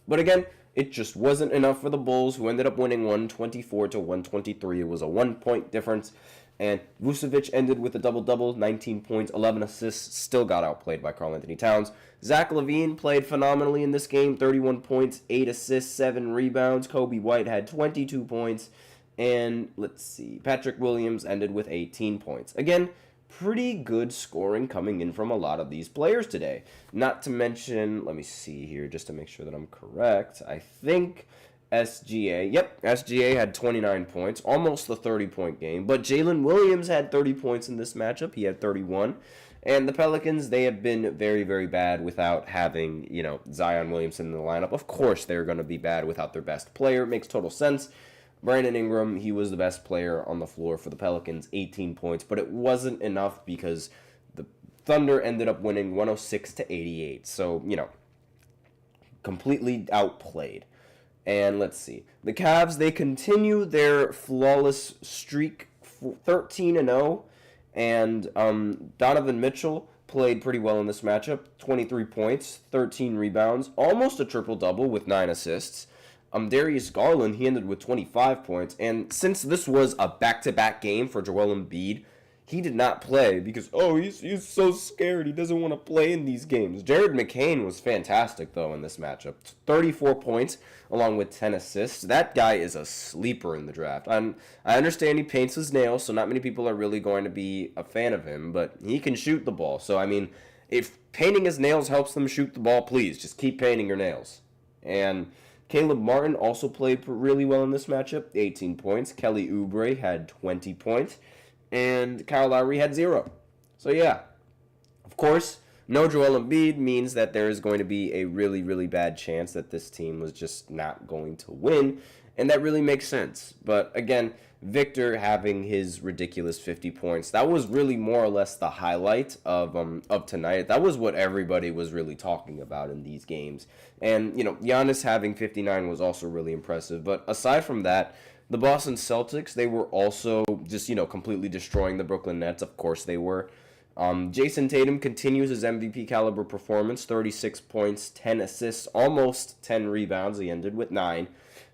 But again, it just wasn't enough for the Bulls, who ended up winning 124-123. It was a 1-point difference. And Vucevic ended with a double-double, 19 points, 11 assists, still got outplayed by Karl Anthony Towns. Zach LaVine played phenomenally in this game, 31 points, 8 assists, 7 rebounds. Kobe White had 22 points. And let's see, Patrick Williams ended with 18 points. Again, pretty good scoring coming in from a lot of these players today. Not to mention, let me see here just to make sure that I'm correct. I think SGA had 29 points, almost the 30-point game. But Jalen Williams had 30 points in this matchup. He had 31. And the Pelicans, they have been very, very bad without having, Zion Williamson in the lineup. Of course, they're going to be bad without their best player. It makes total sense. Brandon Ingram, he was the best player on the floor for the Pelicans, 18 points, but it wasn't enough because the Thunder ended up winning 106-88. So, completely outplayed. And let's see. The Cavs, they continue their flawless streak, 13-0, and Donovan Mitchell played pretty well in this matchup, 23 points, 13 rebounds, almost a triple-double with 9 assists. Darius Garland, he ended with 25 points, and since this was a back-to-back game for Joel Embiid, he did not play because, he's so scared. He doesn't want to play in these games. Jared McCain was fantastic, though, in this matchup. 34 points along with 10 assists. That guy is a sleeper in the draft. I understand he paints his nails, so not many people are really going to be a fan of him, but he can shoot the ball. So, I mean, if painting his nails helps them shoot the ball, please, just keep painting your nails. And Caleb Martin also played really well in this matchup, 18 points. Kelly Oubre had 20 points. And Kyle Lowry had 0. So, yeah. Of course, no Joel Embiid means that there is going to be a really, really bad chance that this team was just not going to win. And that really makes sense. But, again, Victor having his ridiculous 50 points, that was really more or less the highlight of tonight. That was what everybody was really talking about in these games. And, Giannis having 59 was also really impressive. But aside from that, the Boston Celtics, they were also just, completely destroying the Brooklyn Nets. Of course they were. Jason Tatum continues his MVP caliber performance, 36 points, 10 assists, almost 10 rebounds. He ended with 9.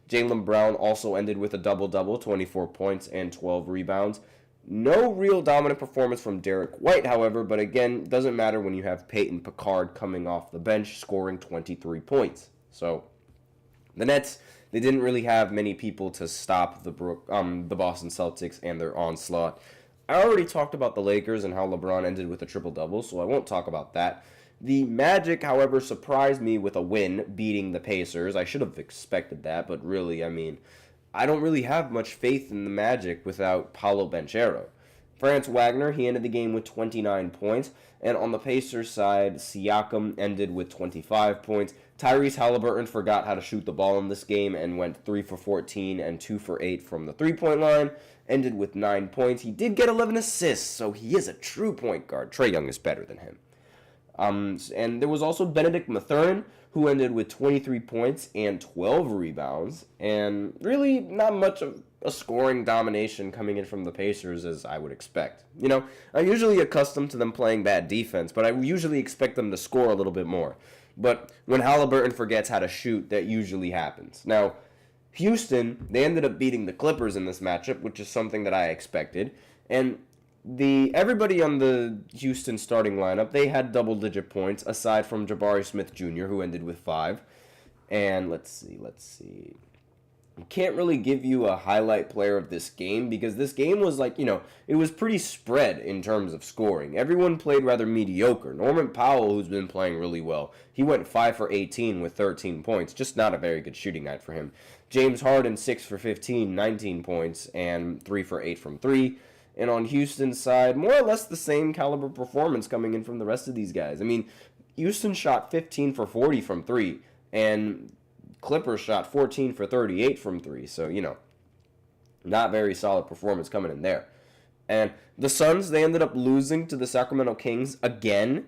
Jaylen Brown also ended with a double-double, 24 points and 12 rebounds. No real dominant performance from Derek White, however, but again, doesn't matter when you have Peyton Picard coming off the bench scoring 23 points. So, the Nets, they didn't really have many people to stop the Boston Celtics and their onslaught. I already talked about the Lakers and how LeBron ended with a triple-double, so I won't talk about that. The Magic, however, surprised me with a win, beating the Pacers. I should have expected that, but really, I don't really have much faith in the Magic without Paolo Banchero. Franz Wagner, he ended the game with 29 points, and on the Pacers side, Siakam ended with 25 points. Tyrese Halliburton forgot how to shoot the ball in this game and went 3 for 14 and 2 for 8 from the three-point line, ended with 9 points. He did get 11 assists, so he is a true point guard. Trae Young is better than him. And there was also Benedict Mathurin, who ended with 23 points and 12 rebounds, and really not much of a scoring domination coming in from the Pacers as I would expect. I'm usually accustomed to them playing bad defense, but I usually expect them to score a little bit more. But when Halliburton forgets how to shoot, that usually happens. Now, Houston, they ended up beating the Clippers in this matchup, which is something that I expected, and everybody on the Houston starting lineup, they had double-digit points, aside from Jabari Smith Jr., who ended with 5. And let's see. I can't really give you a highlight player of this game, because this game was it was pretty spread in terms of scoring. Everyone played rather mediocre. Norman Powell, who's been playing really well, he went 5 for 18 with 13 points. Just not a very good shooting night for him. James Harden, 6 for 15, 19 points, and 3 for 8 from 3. And on Houston's side, more or less the same caliber performance coming in from the rest of these guys. Houston shot 15 for 40 from 3, and Clippers shot 14 for 38 from 3. So, not very solid performance coming in there. And the Suns, they ended up losing to the Sacramento Kings again.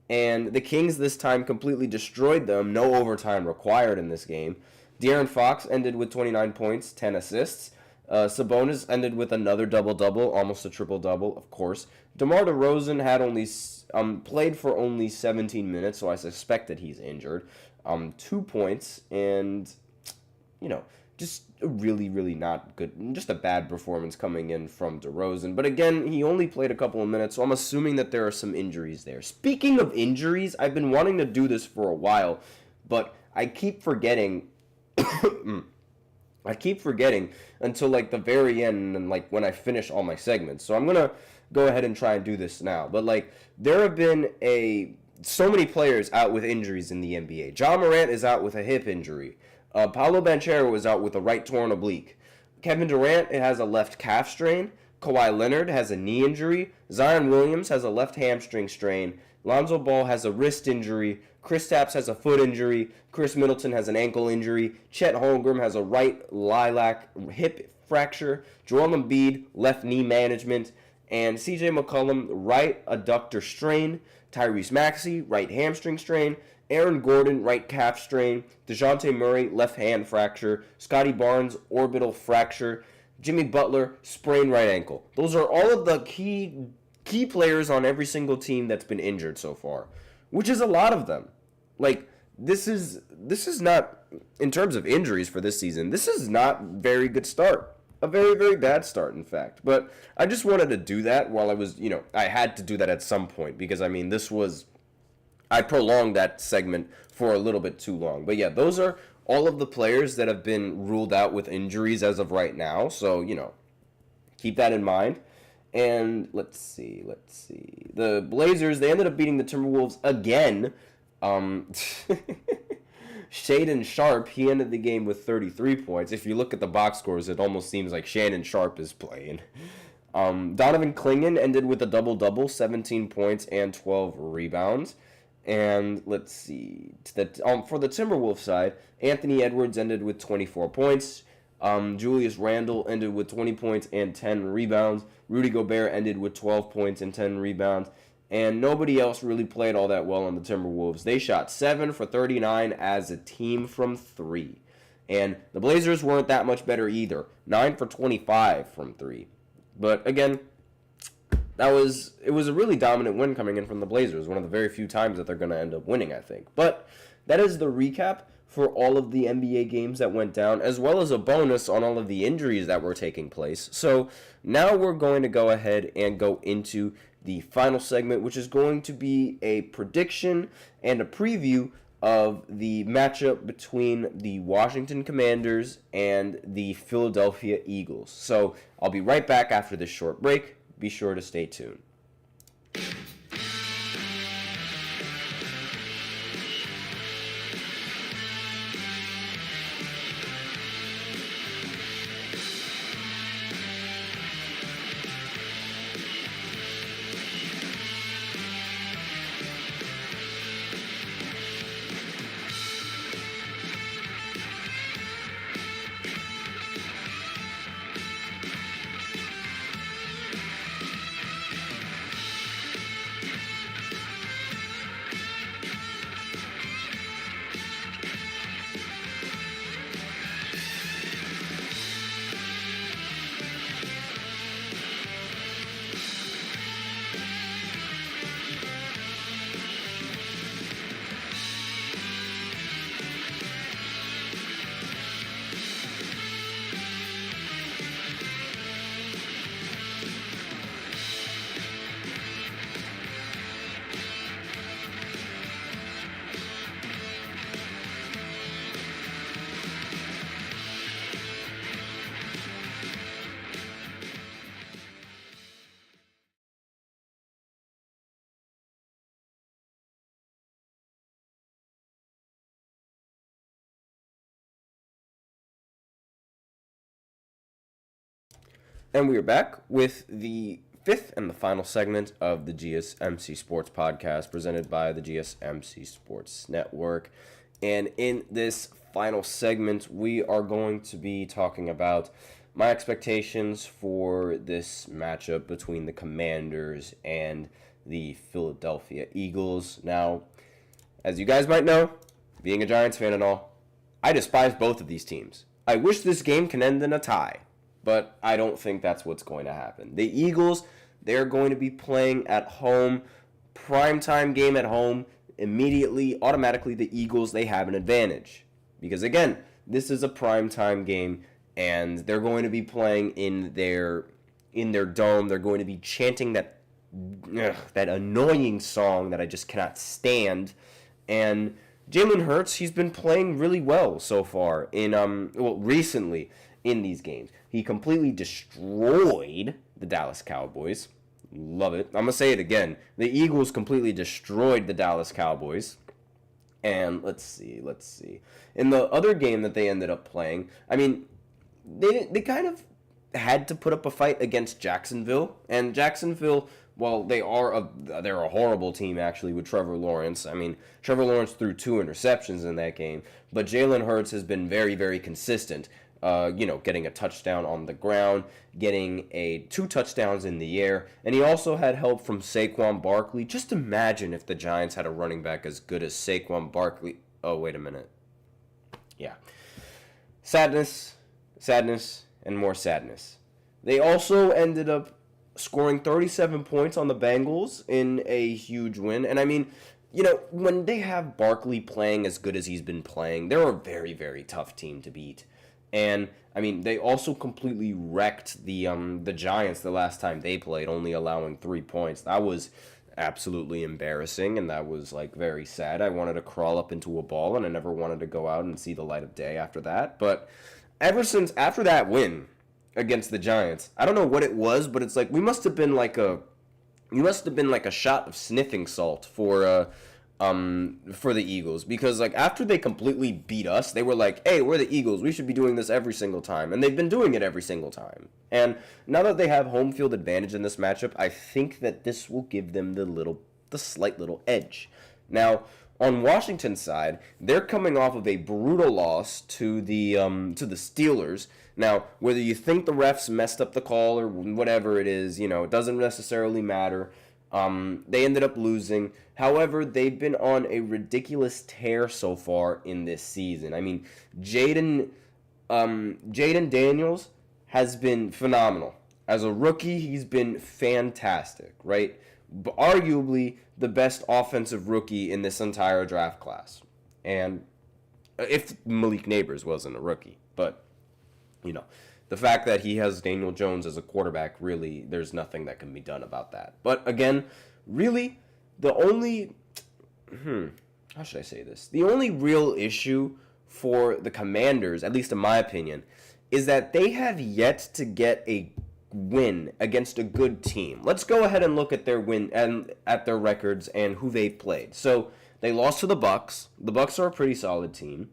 And the Kings this time completely destroyed them. No overtime required in this game. De'Aaron Fox ended with 29 points, 10 assists. Sabonis ended with another double-double, almost a triple-double, of course. DeMar DeRozan had only played for only 17 minutes, so I suspect that he's injured. 2 points, and, just a really, really not good, just a bad performance coming in from DeRozan. But again, he only played a couple of minutes, so I'm assuming that there are some injuries there. Speaking of injuries, I've been wanting to do this for a while, but I keep forgetting... until the very end and when I finish all my segments. So I'm going to go ahead and try and do this now. But there have been so many players out with injuries in the NBA. Ja Morant is out with a hip injury. Paolo Banchero is out with a right torn oblique. Kevin Durant has a left calf strain. Kawhi Leonard has a knee injury. Zion Williams has a left hamstring strain. Lonzo Ball has a wrist injury. Kristaps has a foot injury. Chris Middleton has an ankle injury. Chet Holmgren has a right lilac hip fracture. Joel Embiid, left knee management. And CJ McCollum, right adductor strain. Tyrese Maxey, right hamstring strain. Aaron Gordon, right calf strain. DeJounte Murray, left hand fracture. Scotty Barnes, orbital fracture. Jimmy Butler, sprained right ankle. Those are all of the key players on every single team that's been injured so far, which is a lot of them. This is not, in terms of injuries for this season, this is not a very good start. a very, very bad start, in fact. But I just wanted to do that while I was, I had to do that at some point because, I prolonged that segment for a little bit too long. But yeah, those are all of the players that have been ruled out with injuries as of right now. So, keep that in mind. And let's see. The Blazers, they ended up beating the Timberwolves again. Shaedon Sharpe, he ended the game with 33 points. If you look at the box scores, it almost seems like Shannon Sharpe is playing. Donovan Clingan ended with a double-double, 17 points and 12 rebounds. And let's see. For the Timberwolves side, Anthony Edwards ended with 24 points. Julius Randle ended with 20 points and 10 rebounds. Rudy Gobert ended with 12 points and 10 rebounds. And nobody else really played all that well on the Timberwolves. They shot 7 for 39 as a team from 3. And the Blazers weren't that much better either. 9 for 25 from 3. But again, it was a really dominant win coming in from the Blazers. One of the very few times that they're going to end up winning, I think. But that is the recap for all of the NBA games that went down, as well as a bonus on all of the injuries that were taking place. So now we're going to go ahead and go into the final segment, which is going to be a prediction and a preview of the matchup between the Washington Commanders and the Philadelphia Eagles. So I'll be right back after this short break. Be sure to stay tuned. And we are back with the fifth and the final segment of the GSMC Sports Podcast presented by the GSMC Sports Network. And in this final segment, we are going to be talking about my expectations for this matchup between the Commanders and the Philadelphia Eagles. Now, as you guys might know, being a Giants fan and all, I despise both of these teams. I wish this game can end in a tie, but I don't think that's what's going to happen. The Eagles, they're going to be playing at home, primetime game at home. Immediately, automatically, the Eagles, they have an advantage. Because again, this is a primetime game, and they're going to be playing in their dome. They're going to be chanting that annoying song that I just cannot stand. And Jalen Hurts, he's been playing really well so far recently in these games. He completely destroyed the Dallas Cowboys. Love it. I'm going to say it again. The Eagles completely destroyed the Dallas Cowboys. And let's see. In the other game that they ended up playing, I mean, they kind of had to put up a fight against Jacksonville. And Jacksonville, well, they're a horrible team, actually, with Trevor Lawrence. I mean, Trevor Lawrence threw 2 interceptions in that game. But Jalen Hurts has been very, very consistent. Getting a touchdown on the ground, getting 2 touchdowns in the air, and he also had help from Saquon Barkley. Just imagine if the Giants had a running back as good as Saquon Barkley. Oh, wait a minute. Yeah. Sadness, and more sadness. They also ended up scoring 37 points on the Bengals in a huge win, and I mean, when they have Barkley playing as good as he's been playing, they're a very, very tough team to beat. And I mean, they also completely wrecked the Giants the last time they played, only allowing 3 points. That was absolutely embarrassing, and that was like very sad. I wanted to crawl up into a ball, and I never wanted to go out and see the light of day after that. But after that win against the Giants, I don't know what it was, but it's like we must have been like a shot of sniffing salt for the Eagles, because like after they completely beat us, they were like, hey, we're the Eagles, we should be doing this every single time, and they've been doing it every single time. And now that they have home field advantage in this matchup, I think that this will give them the slight little edge. Now, on Washington's side, they're coming off of a brutal loss to the Steelers. Now, whether you think the refs messed up the call or whatever it is, it doesn't necessarily matter. They ended up losing. However, they've been on a ridiculous tear so far in this season. I mean, Jaden Daniels has been phenomenal. As a rookie, he's been fantastic, right? Arguably the best offensive rookie in this entire draft class. And if Malik Neighbors wasn't a rookie, but the fact that he has Daniel Jones as a quarterback, really, there's nothing that can be done about that. But again, really, the only real issue for the Commanders, at least in my opinion, is that they have yet to get a win against a good team. Let's go ahead and look at their win and at their records and who they've played. So they lost to the Bucks. The Bucks are a pretty solid team,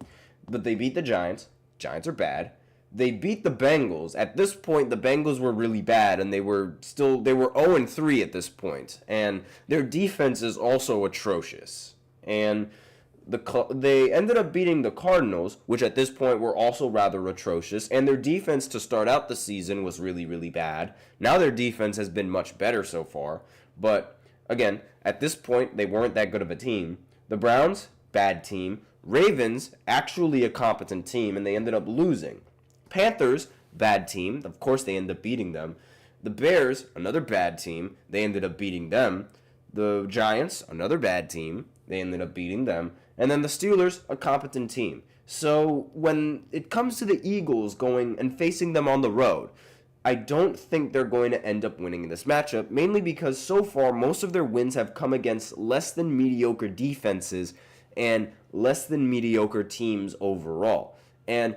but they beat the Giants. Giants are bad. They beat the Bengals. At this point, the Bengals were really bad, and they were 0-3 at this point, and their defense is also atrocious. And they ended up beating the Cardinals, which at this point were also rather atrocious, and their defense to start out the season was really, really bad. Now their defense has been much better so far, but again, at this point, they weren't that good of a team. The Browns, bad team. Ravens, actually a competent team, and they ended up losing. Panthers, bad team. Of course, they end up beating them. The Bears, another bad team. They ended up beating them. The Giants, another bad team. They ended up beating them. And then the Steelers, a competent team. So when it comes to the Eagles going and facing them on the road, I don't think they're going to end up winning this matchup, mainly because so far most of their wins have come against less than mediocre defenses and less than mediocre teams overall. And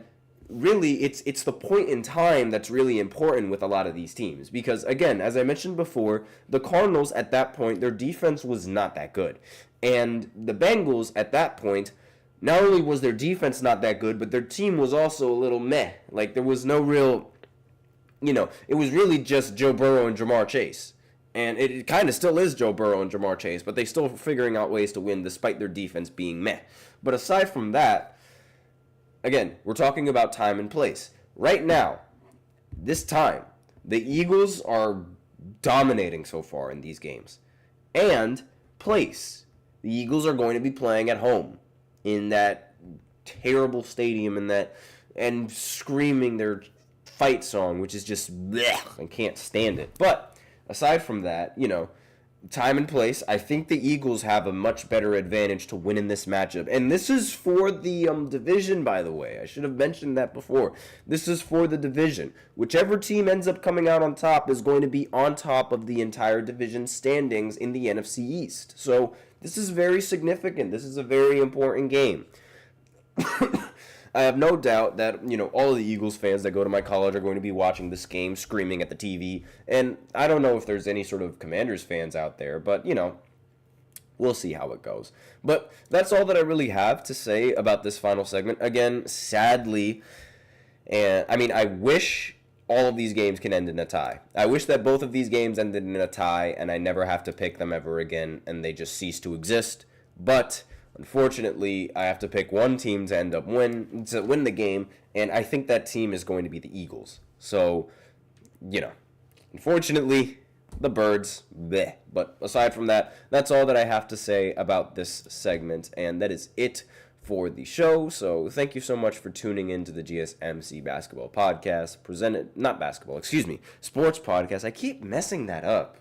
really, it's the point in time that's really important with a lot of these teams. Because, again, as I mentioned before, the Cardinals at that point, their defense was not that good. And the Bengals at that point, not only was their defense not that good, but their team was also a little meh. Like, there was no real, it was really just Joe Burrow and Jamar Chase. And it kind of still is Joe Burrow and Jamar Chase, but they still figuring out ways to win despite their defense being meh. But aside from that, again, we're talking about time and place. Right now, this time, the Eagles are dominating so far in these games. And place. The Eagles are going to be playing at home in that terrible stadium and screaming their fight song, which is just blech, I can't stand it. But aside from that, time and place, I think the Eagles have a much better advantage to win in this matchup. And this is for the division, by the way. I should have mentioned that before. This is for the division. Whichever team ends up coming out on top is going to be on top of the entire division standings in the NFC East. So this is very significant. This is a very important game. I have no doubt that, all of the Eagles fans that go to my college are going to be watching this game, screaming at the TV. And I don't know if there's any sort of Commanders fans out there, but, we'll see how it goes. But that's all that I really have to say about this final segment. Again, sadly, I wish all of these games can end in a tie. I wish that both of these games ended in a tie and I never have to pick them ever again and they just cease to exist. But unfortunately, I have to pick one team to end up win the game, and I think that team is going to be the Eagles. So, unfortunately, the Birds, bleh. But aside from that, that's all that I have to say about this segment, and that is it for the show. So thank you so much for tuning in to the GSMC Basketball Podcast, Sports Podcast. I keep messing that up.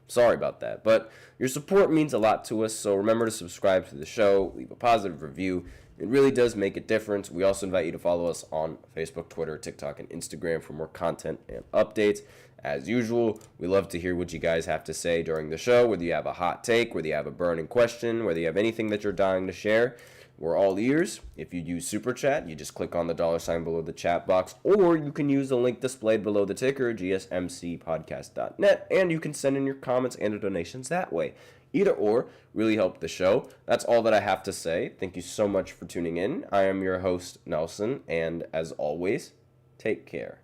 Sorry about that. But your support means a lot to us, so remember to subscribe to the show, leave a positive review, It really does make a difference. We also invite you to follow us on Facebook, Twitter, TikTok, and Instagram for more content and updates. As usual, we love to hear what you guys have to say during the show, whether you have a hot take, whether you have a burning question, whether you have anything that you're dying to share. We're all ears. If you use Super Chat, you just click on the $ below the chat box, or you can use the link displayed below the ticker, gsmcpodcast.net, and you can send in your comments and donations that way. Either or really help the show. That's all that I have to say. Thank you so much for tuning in. I am your host, Nelson, and as always, take care.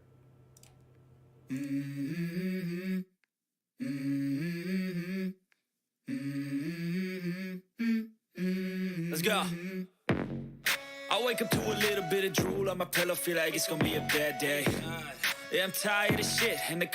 Let's go. I wake up to a little bit of drool on my pillow, feel like it's gonna be a bad day. Yeah, I'm tired of shit, and the